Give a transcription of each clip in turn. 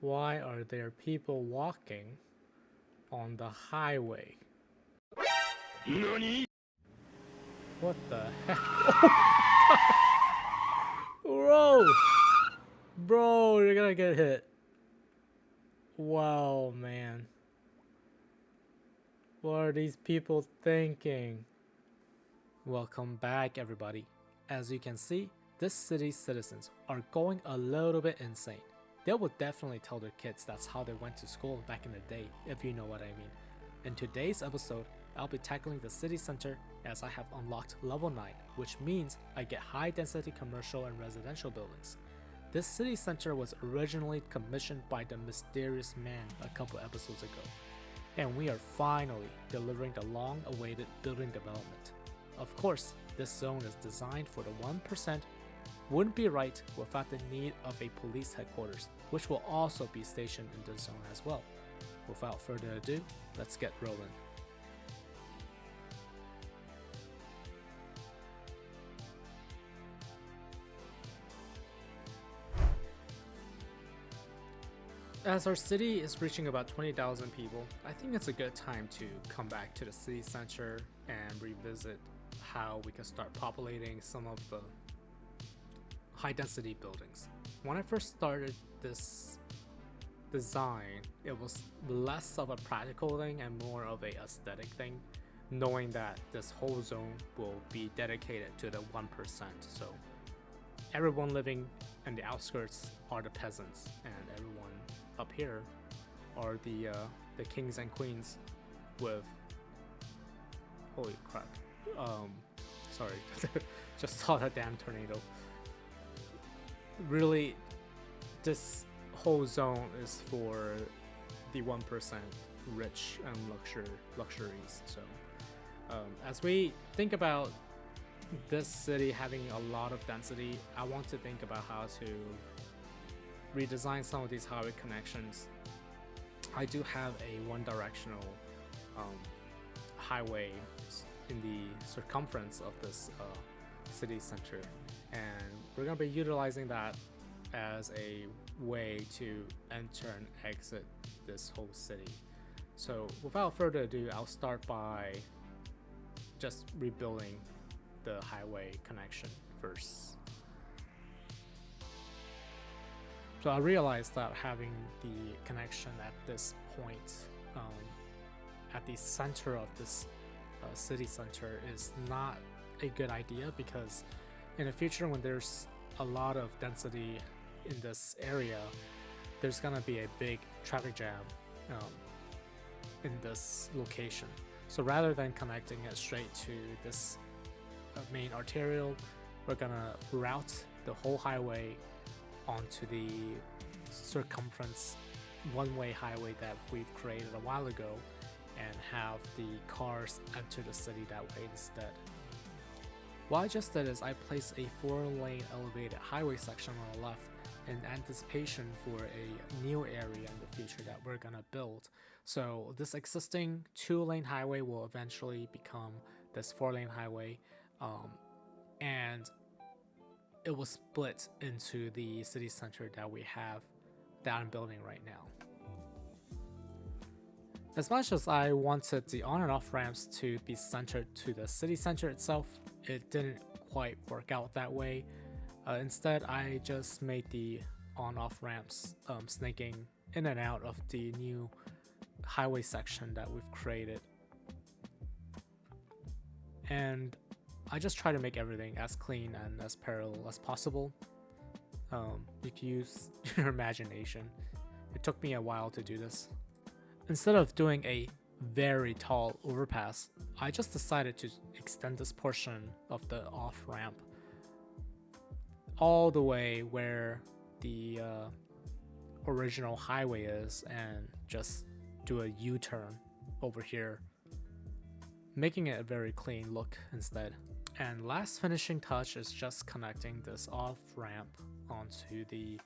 Why are there people walking on the highway? NANI? What the heck? Bro! Bro, you're gonna get hit. Wow, man. What are these people thinking? Welcome back, everybody. As you can see, this city's citizens are going a little bit insane. They will definitely tell their kids that's how they went to school back in the day, if you know what I mean. In today's episode, I'll be tackling the city center as I have unlocked level 9, which means I get high density commercial and residential buildings. This city center was originally commissioned by the mysterious man a couple episodes ago, and we are finally delivering the long-awaited building development. Of course, this zone is designed for the 1%, wouldn't be right without the need of a police headquarters, which will also be stationed in this zone as well. Without further ado, let's get rolling. As our city is reaching about 20,000 people, I think it's a good time to come back to the city center and revisit how we can start populating some of the high density buildings. When I first started this design, it was less of a practical thing and more of a aesthetic thing, knowing that this whole zone will be dedicated to the 1%. So everyone living in the outskirts are the peasants, and everyone up here are the kings and queens with, holy crap, sorry, just saw that damn tornado. Really, this whole zone is for the 1% rich and luxuries. So as we think about this city having a lot of density, I want to think about how to redesign some of these highway connections. I do have a one-directional highway in the circumference of this city center, and we're going to be utilizing that as a way to enter and exit this whole city. So without further ado, I'll start by just rebuilding the highway connection first. So I realized that having the connection at this point, at the center of this city center, is not a good idea, because in the future, when there's a lot of density in this area, there's gonna be a big traffic jam in this location. So rather than connecting it straight to this main arterial, we're gonna route the whole highway onto the circumference one-way highway that we've created a while ago, and have the cars enter the city that way instead. What I just did is I placed a 4-lane elevated highway section on the left in anticipation for a new area in the future that we're gonna build. So this existing 2-lane highway will eventually become this 4-lane highway, and it was split into the city center that we have, that I'm building right now. As much as I wanted the on and off ramps to be centered to the city center itself, it didn't quite work out that way. Instead, I just made the on-off ramps snaking in and out of the new highway section that we've created. And I just try to make everything as clean and as parallel as possible. You can use your imagination. It took me a while to do this. Instead of doing a very tall overpass, I just decided to extend this portion of the off-ramp all the way where the original highway is, and just do a U-turn over here, making it a very clean look instead. And last finishing touch is just connecting this off-ramp onto the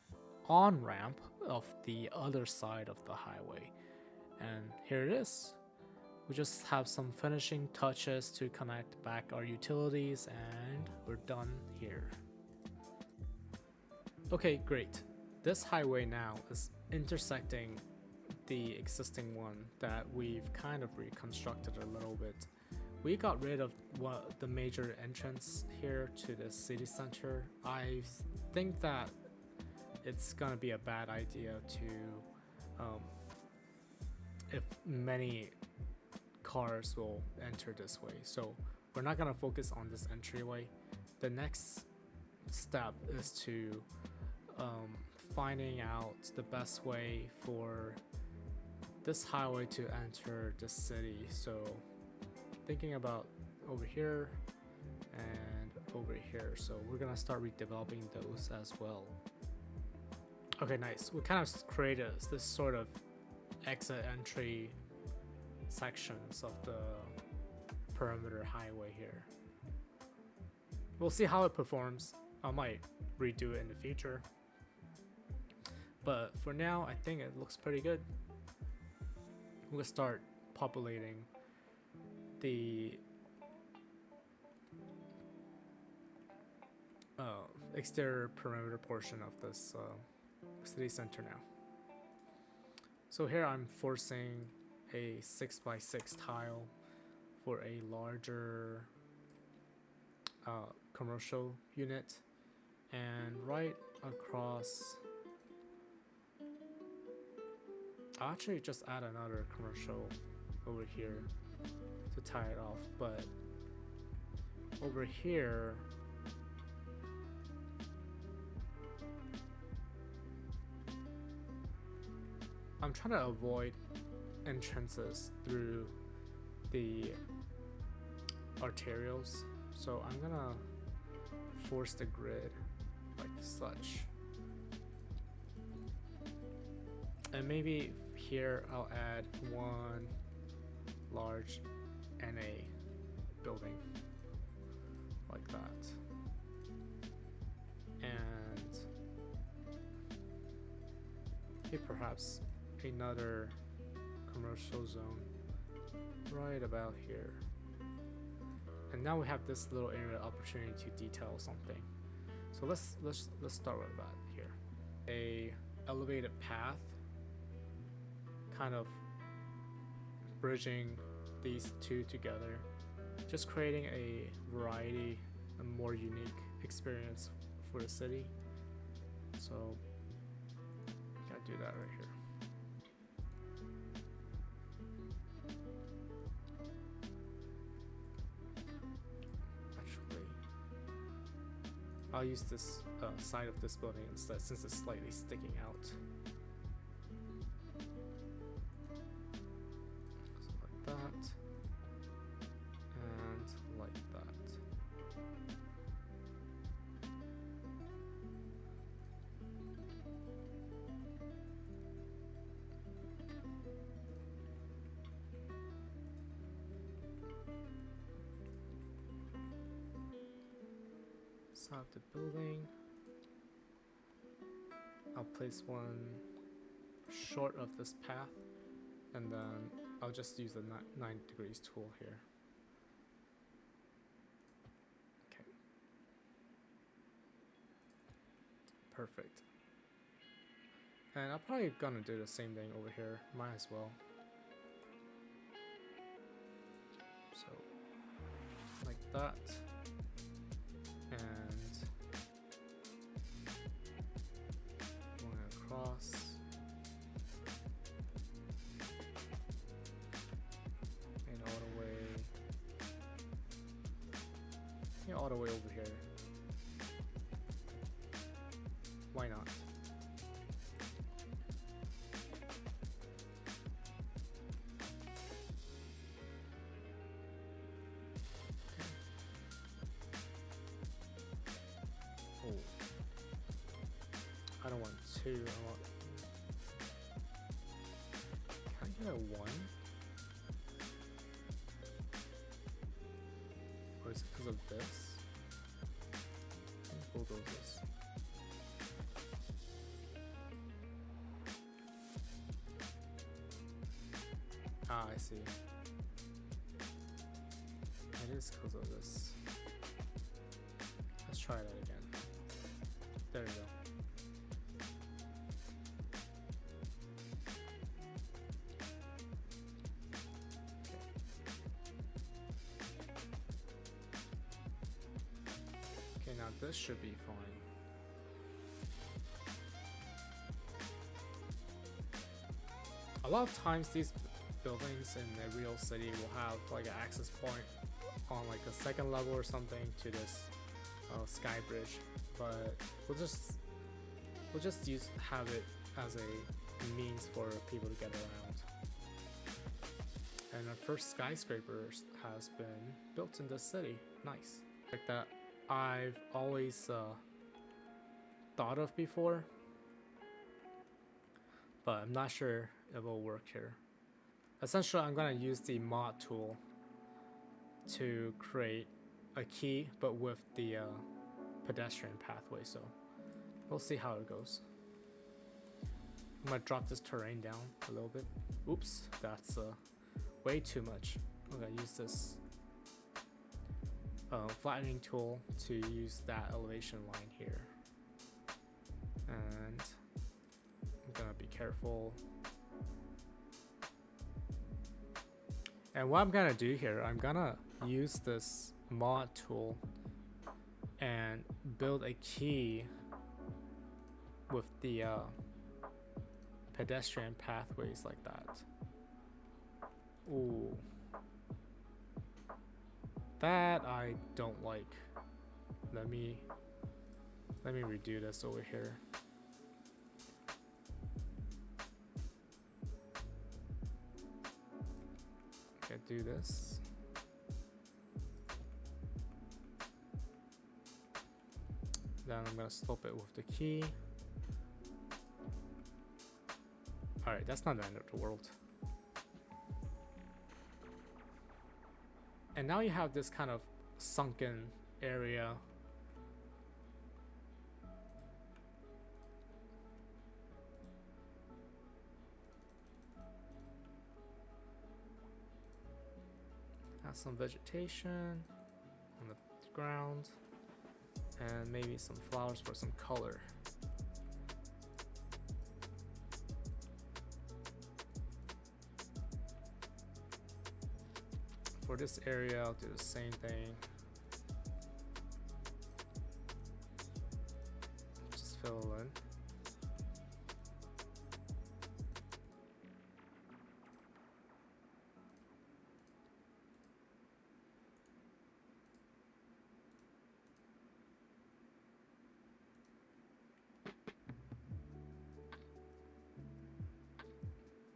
on-ramp of the other side of the highway. And here it is. We just have some finishing touches to connect back our utilities, and we're done here. Okay, great. this highway now is intersecting the existing one that we've kind of reconstructed a little bit. We got rid of the major entrance here to the city center. I think that it's gonna be a bad idea to if many cars will enter this way, so we're not gonna focus on this entryway. The next step is to finding out the best way for this highway to enter the city. So thinking about over here and over here, so we're gonna start redeveloping those as well. Okay, nice. We kind of created this sort of exit entry sections of the perimeter highway here. We'll see how it performs. I might redo it in the future, but for now I think it looks pretty good. We'll start populating the exterior perimeter portion of this city center now. So here I'm forcing a 6x6 tile for a larger commercial unit, and right across I'll actually just add another commercial over here to tie it off, but over here I'm trying to avoid entrances through the arterials, so I'm gonna force the grid like such, and maybe here I'll add one large NA building like that, and maybe perhaps another commercial zone right about here. And now we have this little area opportunity to detail something. So let's start with that here. A elevated path, kind of bridging these two together, just creating a variety, a more unique experience for the city. So gotta do that right here. I'll use this side of this building instead, since it's slightly sticking out. So like that, and like that. Side of the building, I'll place one short of this path, and then I'll just use the 9 degrees tool here. Okay, perfect. And I'm probably gonna do the same thing over here, might as well. So like that. And going across, and all the way, yeah, all the way over here. Why not? I don't want two, I want... Can I get a 1? Or is it because of this? Bulldozers. Ah, I see. It is because of this. Let's try that again. There we go. this should be fine. A lot of times these buildings in a real city will have like an access point on like a second level or something to this sky bridge, but we'll just have it as a means for people to get around. And our first skyscraper has been built in this city. Nice. Like that I've always thought of before, but I'm not sure it will work here. Essentially, I'm gonna use the mod tool to create a key, but with the pedestrian pathway, so we'll see how it goes. I'm gonna drop this terrain down a little bit. Oops, that's way too much. I'm gonna use this flattening tool to use that elevation line here. And I'm gonna be careful. And what I'm gonna do here, I'm gonna use this mod tool and build a key with the pedestrian pathways like that. Ooh. That I don't like. Let me redo this over here. Okay, do this. Then I'm gonna slope it with the key. Alright, that's not the end of the world. And now you have this kind of sunken area. Have some vegetation on the ground. And maybe some flowers for some color. For this area, I'll do the same thing. Just fill in.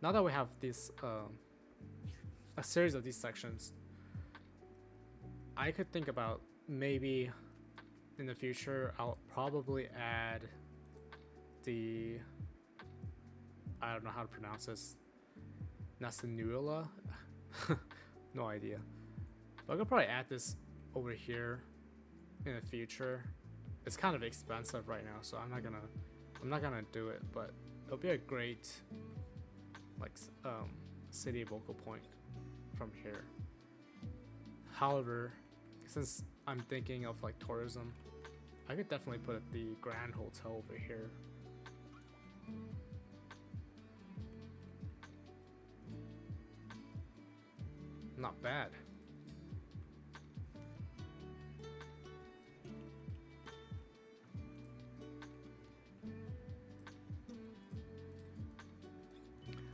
Now that we have this a series of these sections, I could think about maybe in the future I'll probably add the, I don't know how to pronounce this, Nasanula? No idea. But I could probably add this over here in the future. It's kind of expensive right now, so I'm not gonna do it, but it'll be a great like city vocal point from here. However, since I'm thinking of like tourism, I could definitely put the Grand Hotel over here. Not bad.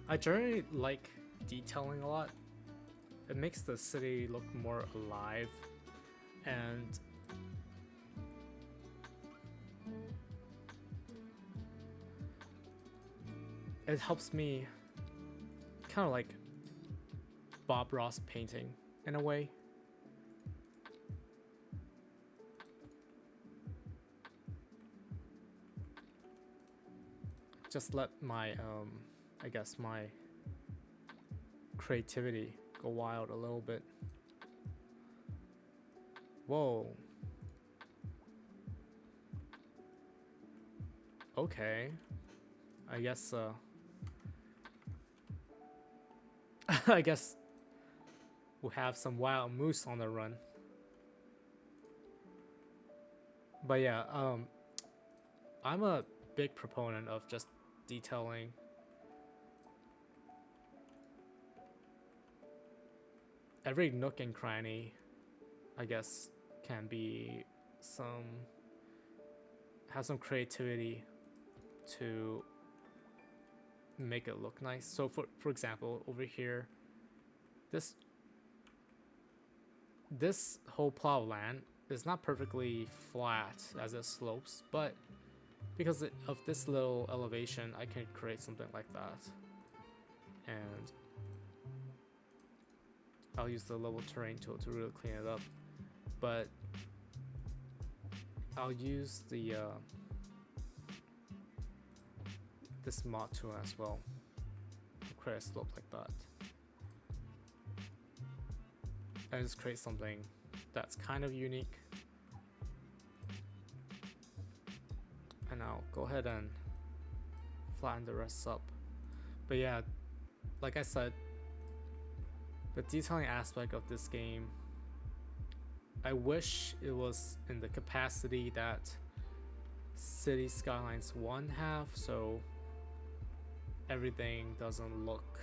I generally like detailing a lot. It makes the city look more alive, and it helps me kind of like Bob Ross painting in a way. Just let my I guess my creativity go wild a little bit. Whoa. Okay. I guess I guess we'll have some wild moose on the run. But yeah, I'm a big proponent of just detailing. Every nook and cranny, I guess, can be some have some creativity to make it look nice. So for example, over here, this whole plow land is not perfectly flat as it slopes, but because of this little elevation, I can create something like that. And I'll use the level terrain tool to really clean it up. But I'll use the this mod tool as well to create a slope like that. And just create something that's kind of unique. And I'll go ahead and flatten the rest up. But yeah, like I said, the detailing aspect of this game, I wish it was in the capacity that City Skylines 1 have, so everything doesn't look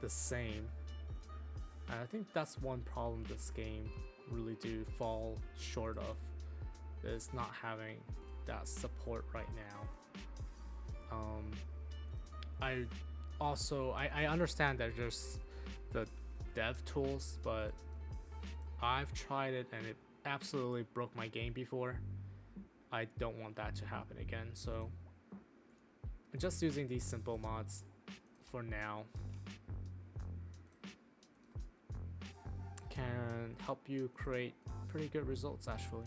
the same. And I think that's one problem this game really do fall short of, is not having that support right now. I understand that there's the dev tools, but I've tried it and it absolutely broke my game before. I don't want that to happen again, so I'm just using these simple mods for now. Can help you create pretty good results actually.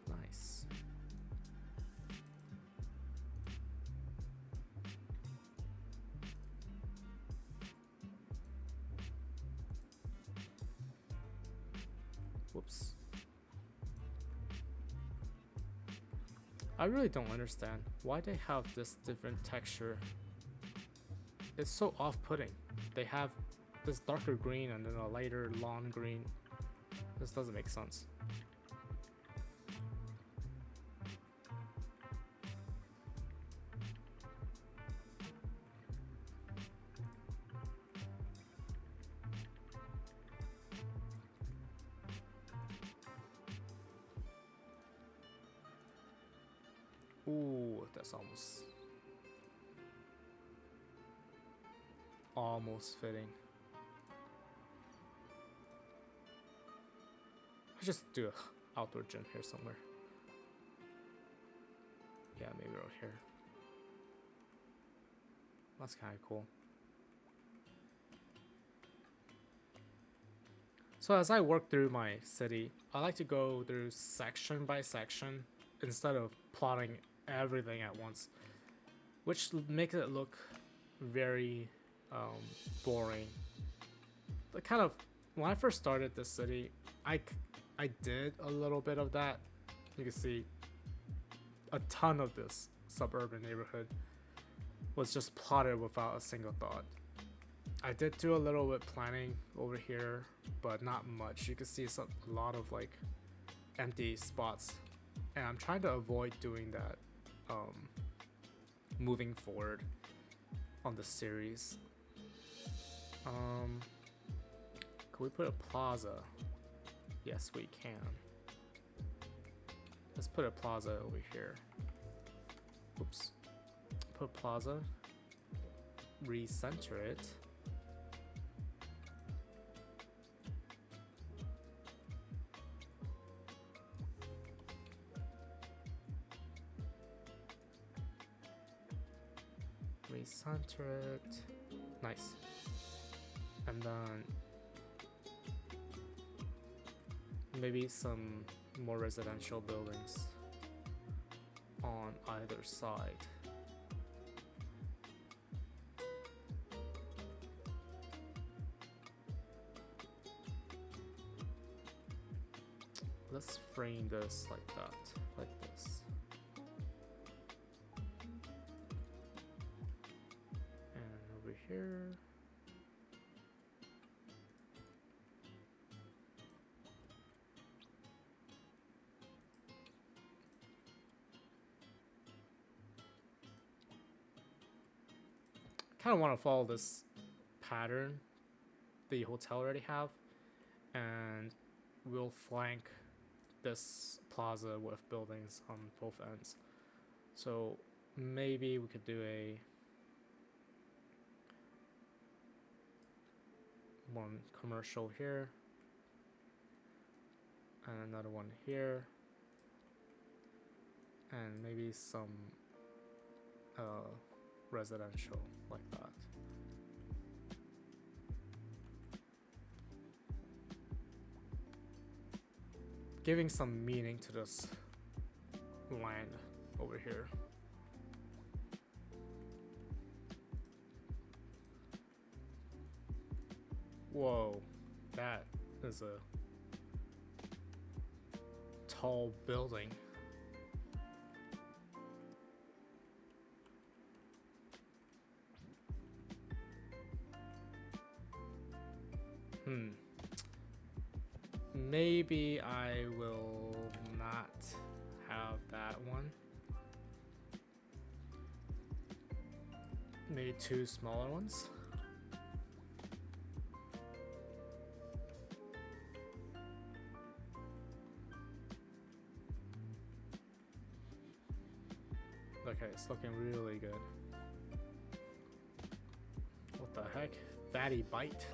Nice. Whoops. I really don't understand why they have this different texture. It's so off-putting. They have this darker green and then a lighter lawn green. This doesn't make sense. Ooh, that's almost fitting. I just do an outdoor gym here somewhere. Yeah, maybe right here. That's kind of cool. So as I work through my city, I like to go through section by section instead of plotting everything at once, which makes it look very boring. But kind of, when I first started this city, I did a little bit of that. You can see a ton of this suburban neighborhood was just plotted without a single thought. I did do a little bit planning over here, but not much. You can see a lot of like empty spots, and I'm trying to avoid doing that moving forward on the series. Can we put a plaza? Yes, we can. Let's put a plaza over here. Oops. Put plaza. Recenter it. Recenter it. Nice. And then maybe some more residential buildings on either side. Let's frame this like that, like this. And over here. Kind of want to follow this pattern the hotel already have, and we'll flank this plaza with buildings on both ends. So maybe we could do a one commercial here and another one here, and maybe some residential like that. Giving some meaning to this land over here. Whoa, that is a tall building. Maybe I will not have that one. Maybe two smaller ones. Okay, it's looking really good. What the heck? Fatty bite?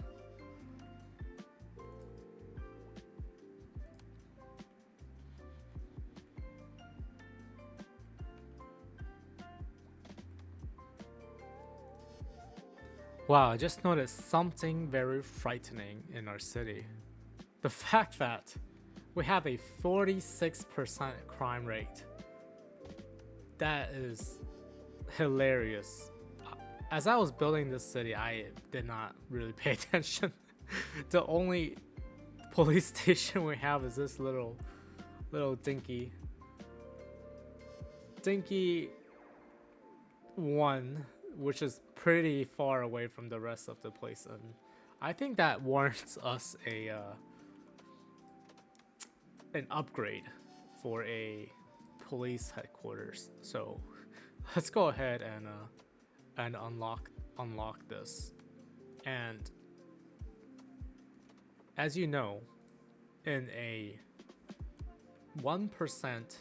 Wow, I just noticed something very frightening in our city. The fact that we have a 46% crime rate. That is hilarious. As I was building this city, I did not really pay attention. The only police station we have is this little dinky one, which is pretty far away from the rest of the place, and I think that warrants us a an upgrade for a police headquarters. So let's go ahead and unlock this. And as you know, in a 1%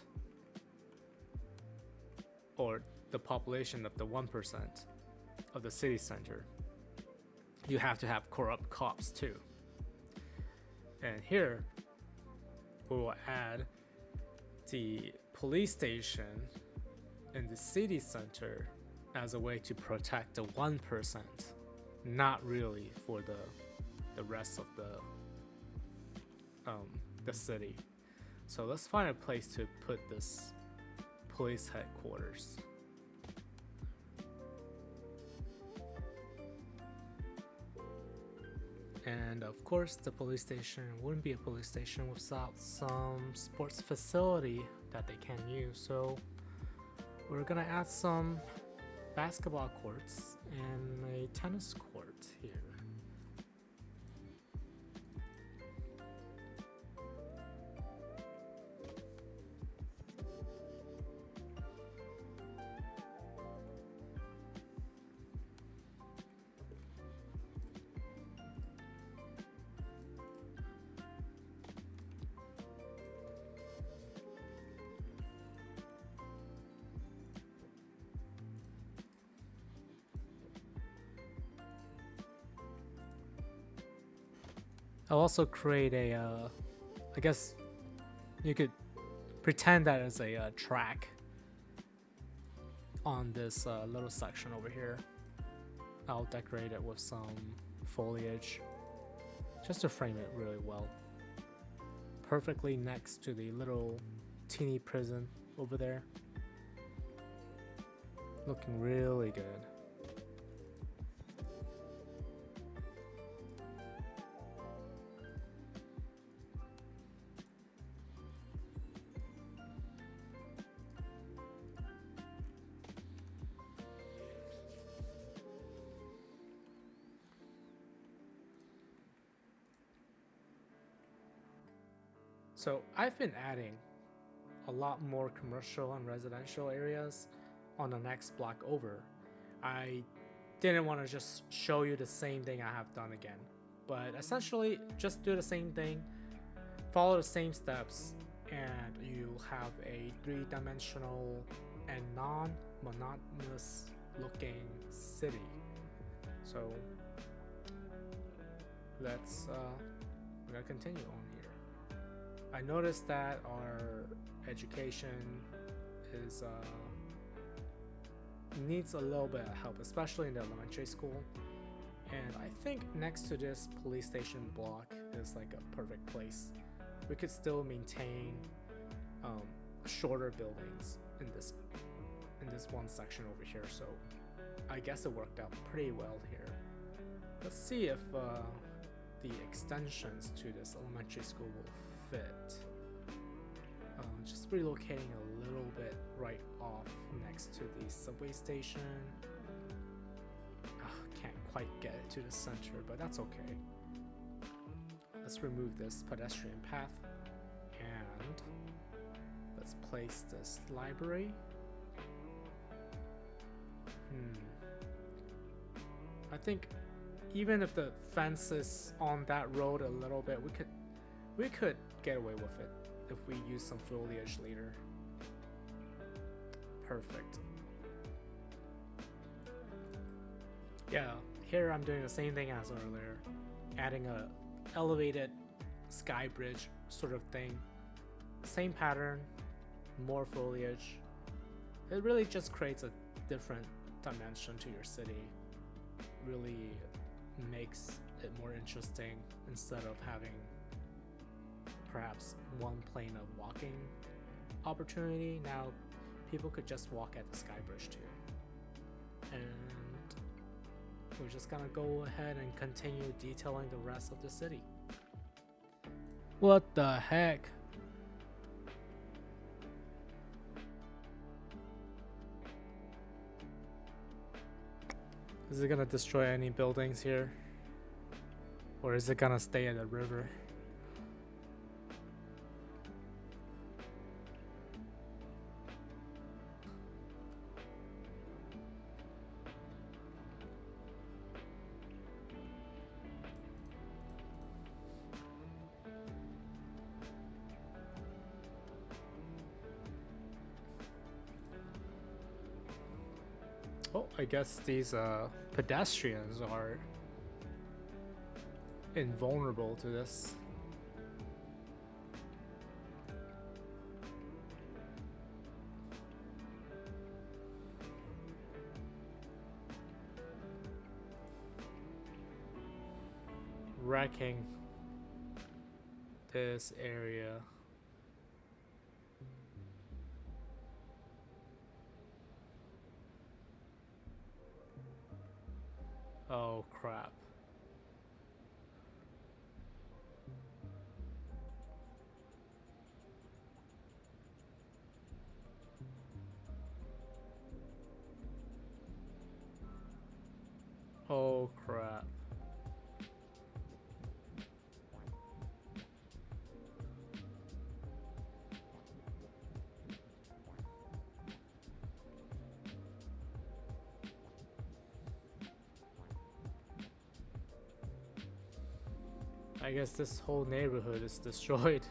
or the population of the 1% of the city center, you have to have corrupt cops too. And here we will add the police station in the city center as a way to protect the 1%, not really for the rest of the city. So let's find a place to put this police headquarters. And of course, the police station wouldn't be a police station without some sports facility that they can use. So we're gonna add some basketball courts and a tennis court here. I'll also create a, I guess you could pretend that as a track on this little section over here. I'll decorate it with some foliage just to frame it really well. Perfectly next to the little teeny prison over there. Looking really good. So I've been adding a lot more commercial and residential areas on the next block over. I didn't want to just show you the same thing I have done again. But essentially, just do the same thing, follow the same steps, and you'll have a three-dimensional and non-monotonous looking city. So let's we're gonna continue on here. I noticed that our education is needs a little bit of help, especially in the elementary school. And I think next to this police station block is like a perfect place. We could still maintain shorter buildings in this one section over here. So I guess it worked out pretty well here. Let's see if the extensions to this elementary school will fit. Just relocating a little bit right off next to the subway station. Can't quite get it to the center, but that's okay. Let's remove this pedestrian path and let's place this library. I think even if the fence is on that road a little bit, we could get away with it if we use some foliage later. Perfect. Yeah, here I'm doing the same thing as earlier, adding a elevated sky bridge sort of thing. Same pattern, more foliage. It really just creates a different dimension to your city. Really makes it more interesting instead of having perhaps one plane of walking opportunity. Now people could just walk at the sky bridge too. And we're just gonna go ahead and continue detailing the rest of the city. What the heck? Is it gonna destroy any buildings here? Or is it gonna stay at the river? Oh, I guess these pedestrians are invulnerable to this. Wrecking this area. Oh crap. Oh crap. I guess this whole neighborhood is destroyed.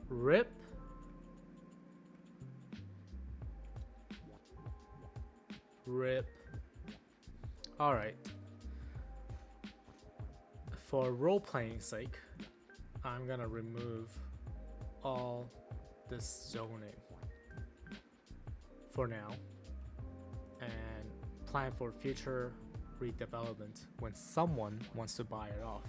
RIP. RIP. Alright. For role-playing sake, I'm gonna remove all this zoning for now and plan for future redevelopment when someone wants to buy it off.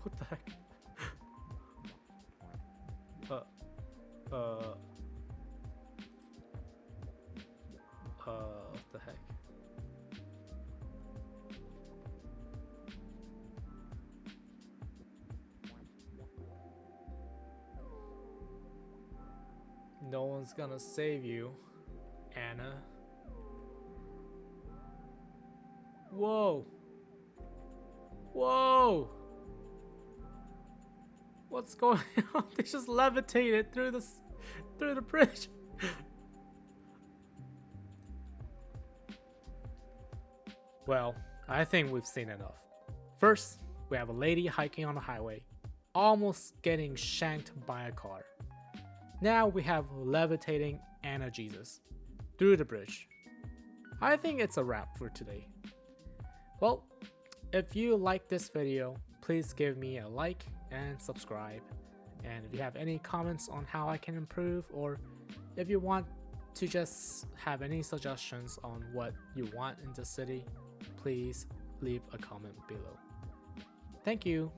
What the heck? What the heck? No one's gonna save you. Anna. Whoa! Whoa! What's going on? They just levitated through the bridge. Well, I think we've seen enough. First, we have a lady hiking on the highway, almost getting shanked by a car. Now we have levitating Anna Jesus through the bridge. I think it's a wrap for today. Well, if you like this video, please give me a like and subscribe. And if you have any comments on how I can improve, or if you want to just have any suggestions on what you want in the city, please leave a comment below. Thank you.